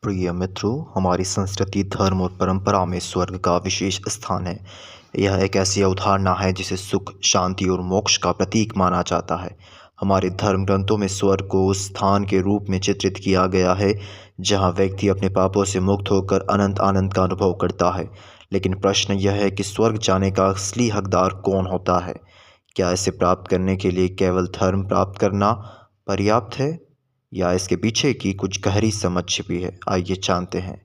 प्रिय मित्रों, हमारी संस्कृति, धर्म और परंपरा में स्वर्ग का विशेष स्थान है। यह एक ऐसी अवधारणा है जिसे सुख, शांति और मोक्ष का प्रतीक माना जाता है। हमारे धर्म ग्रंथों में स्वर्ग को उस स्थान के रूप में चित्रित किया गया है जहां व्यक्ति अपने पापों से मुक्त होकर अनंत आनंद का अनुभव करता है। लेकिन प्रश्न यह है कि स्वर्ग जाने का असली हकदार कौन होता है? क्या इसे प्राप्त करने के लिए केवल धर्म प्राप्त करना पर्याप्त है, या इसके पीछे की कुछ गहरी समझ छिपी है? आइए जानते हैं।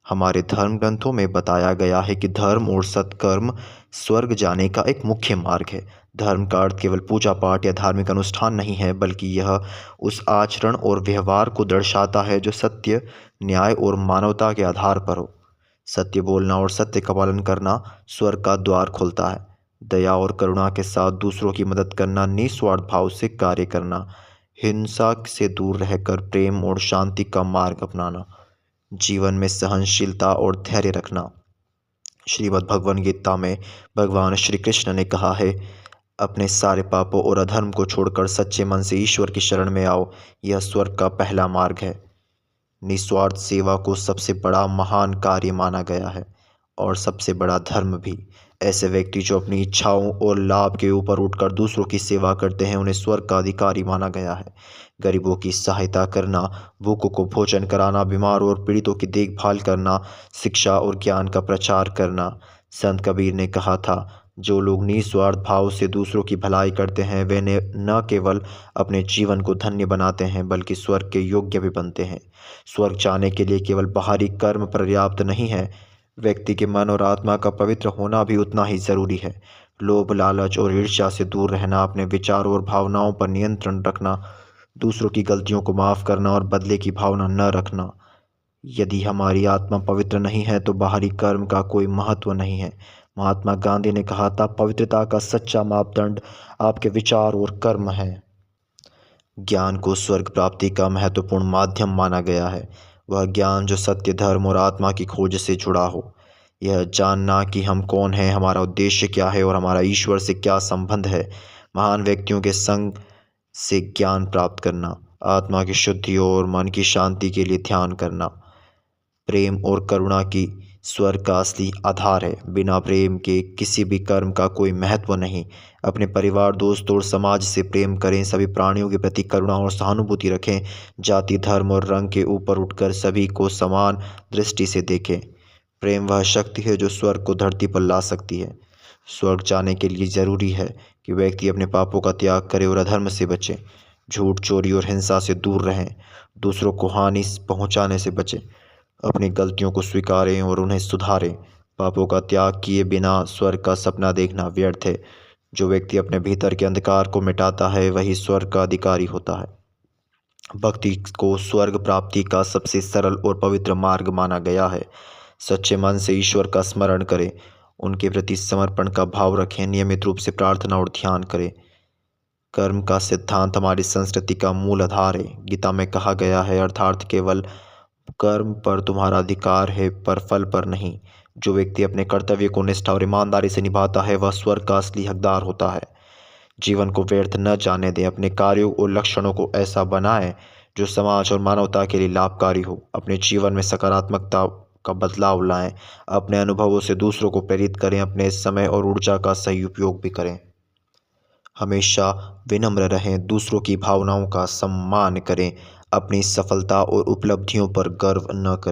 हमारे धर्म ग्रंथों में बताया गया है कि धर्म और सत्कर्म स्वर्ग जाने का एक मुख्य मार्ग है। धर्म का अर्थ केवल पूजा पाठ या धार्मिक अनुष्ठान नहीं है, बल्कि यह उस आचरण और व्यवहार को दर्शाता है जो सत्य, न्याय और मानवता के आधार पर हो। सत्य बोलना और सत्य का पालन करना स्वर्ग का द्वार खोलता है। दया और करुणा के साथ दूसरों की मदद करना, निस्वार्थ भाव से कार्य करना, हिंसा से दूर रहकर प्रेम और शांति का मार्ग अपनाना, जीवन में सहनशीलता और धैर्य रखना। श्रीमद् भगवद गीता में भगवान श्री कृष्ण ने कहा है, अपने सारे पापों और अधर्म को छोड़कर सच्चे मन से ईश्वर की शरण में आओ। यह स्वर्ग का पहला मार्ग है। निस्वार्थ सेवा को सबसे बड़ा महान कार्य माना गया है और सबसे बड़ा धर्म भी। ऐसे व्यक्ति जो अपनी इच्छाओं और लाभ के ऊपर उठकर दूसरों की सेवा करते हैं, उन्हें स्वर्ग का अधिकारी माना गया है। गरीबों की सहायता करना, भूखों को भोजन कराना, बीमार और पीड़ितों की देखभाल करना, शिक्षा और ज्ञान का प्रचार करना। संत कबीर ने कहा था, जो लोग निस्वार्थ भाव से दूसरों की भलाई करते हैं, वे न केवल अपने जीवन को धन्य बनाते हैं, बल्कि स्वर्ग के योग्य भी बनते हैं। स्वर्ग जाने के लिए केवल बाहरी कर्म पर्याप्त नहीं है, व्यक्ति के मन और आत्मा का पवित्र होना भी उतना ही जरूरी है। लोभ, लालच और ईर्ष्या से दूर रहना, अपने विचारों और भावनाओं पर नियंत्रण रखना, दूसरों की गलतियों को माफ करना और बदले की भावना न रखना। यदि हमारी आत्मा पवित्र नहीं है तो बाहरी कर्म का कोई महत्व नहीं है। महात्मा गांधी ने कहा था, पवित्रता का सच्चा मापदंड आपके विचार और कर्म है। ज्ञान को स्वर्ग प्राप्ति का महत्वपूर्ण माध्यम माना गया है। वह ज्ञान जो सत्य, धर्म और आत्मा की खोज से जुड़ा हो। यह जानना कि हम कौन हैं, हमारा उद्देश्य क्या है और हमारा ईश्वर से क्या संबंध है। महान व्यक्तियों के संग से ज्ञान प्राप्त करना, आत्मा की शुद्धि और मन की शांति के लिए ध्यान करना। प्रेम और करुणा की स्वर्ग का असली आधार है। बिना प्रेम के किसी भी कर्म का कोई महत्व नहीं। अपने परिवार, दोस्तों और समाज से प्रेम करें। सभी प्राणियों के प्रति करुणा और सहानुभूति रखें। जाति, धर्म और रंग के ऊपर उठकर सभी को समान दृष्टि से देखें। प्रेम वह शक्ति है जो स्वर्ग को धरती पर ला सकती है। स्वर्ग जाने के लिए जरूरी है कि व्यक्ति अपने पापों का त्याग करे और अधर्म से बचे। झूठ, चोरी और हिंसा से दूर रहें। दूसरों को हानि पहुंचाने से बचें। अपनी गलतियों को स्वीकारें और उन्हें सुधारें। पापों का त्याग किए बिना स्वर्ग का सपना देखना व्यर्थ है। जो व्यक्ति अपने भीतर के अंधकार को मिटाता है, वही स्वर्ग का अधिकारी होता है। भक्ति को स्वर्ग प्राप्ति का सबसे सरल और पवित्र मार्ग माना गया है। सच्चे मन से ईश्वर का स्मरण करें, उनके प्रति समर्पण का भाव रखें, नियमित रूप से प्रार्थना और ध्यान करें। कर्म का सिद्धांत हमारी संस्कृति का मूल आधार है। गीता में कहा गया है, अर्थात केवल कर्म पर तुम्हारा अधिकार है, पर फल पर नहीं। जो व्यक्ति अपने कर्तव्य को निष्ठा और ईमानदारी से निभाता है, वह स्वर्ग का असली हकदार होता है। जीवन को व्यर्थ न जाने दें। अपने कार्यों और लक्षणों को ऐसा बनाएं जो समाज और मानवता के लिए लाभकारी हो। अपने जीवन में सकारात्मकता का बदलाव लाएं। अपने अनुभवों से दूसरों को प्रेरित करें। अपने समय और ऊर्जा का सही उपयोग भी करें। हमेशा विनम्र रहें, दूसरों की भावनाओं का सम्मान करें। अपनी सफलता और उपलब्धियों पर गर्व न करें।